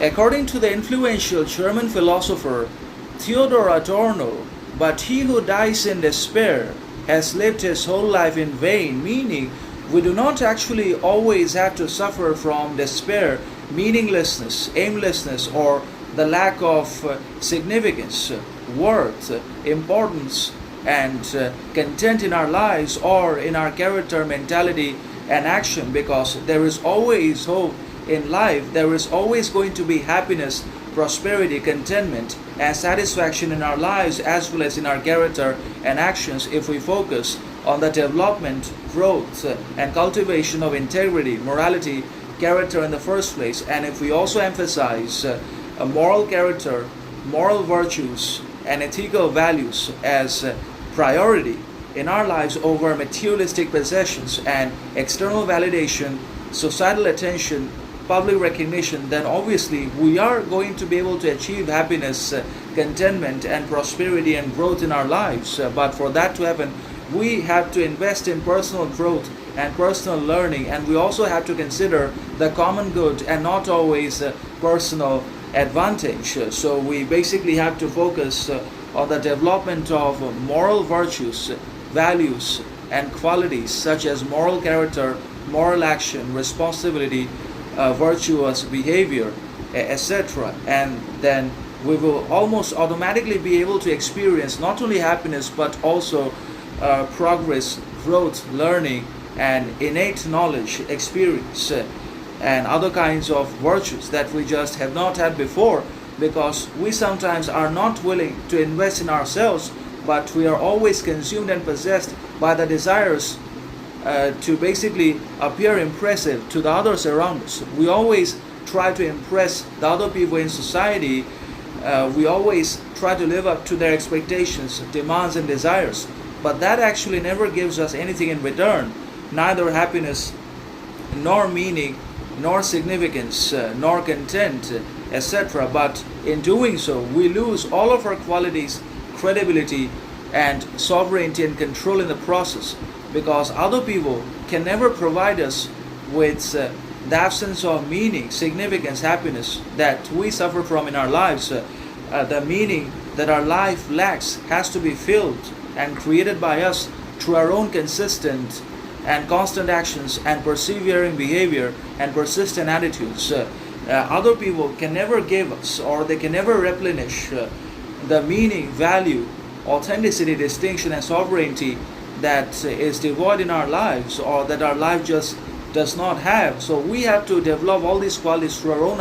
According to the influential German philosopher Theodor Adorno, but he who dies in despair has lived his whole life in vain, meaning we do not actually always have to suffer from despair, meaninglessness, aimlessness, or the lack of significance, worth, importance, and content in our lives or in our character, mentality, and action, because there is always hope in life. There is always going to be happiness, prosperity, contentment, and satisfaction in our lives as well as in our character and actions if we focus on the development, growth, and cultivation of integrity, morality, character in the first place, and if we also emphasize a moral character, moral virtues, and ethical values as priority in our lives over materialistic possessions and external validation, societal attention, public recognition, then obviously we are going to be able to achieve happiness, contentment, and prosperity and growth in our lives. But for that to happen, we have to invest in personal growth and personal learning, and we also have to consider the common good and not always personal advantage. So we basically have to focus on the development of moral virtues, values, and qualities such as moral character, moral action, responsibility, virtuous behavior, etc. And then we will almost automatically be able to experience not only happiness but also progress, growth, learning, and innate knowledge, experience, and other kinds of virtues that we just have not had before, because we sometimes are not willing to invest in ourselves, but we are always consumed and possessed by the desires to basically appear impressive to the others around us. We always try to impress the other people in society. We always try to live up to their expectations, demands, and desires. But that actually never gives us anything in return, neither happiness, nor meaning, nor significance, nor content, etc. But in doing so, we lose all of our qualities, credibility, and sovereignty and control in the process, because other people can never provide us with the absence of meaning, significance, happiness that we suffer from in our lives. The meaning that our life lacks has to be filled and created by us through our own consistent and constant actions and persevering behavior and persistent attitudes. Other people can never give us, or they can never replenish the meaning, value, authenticity, distinction, and sovereignty that is devoid in our lives, or that our life just does not have. So we have to develop all these qualities through our own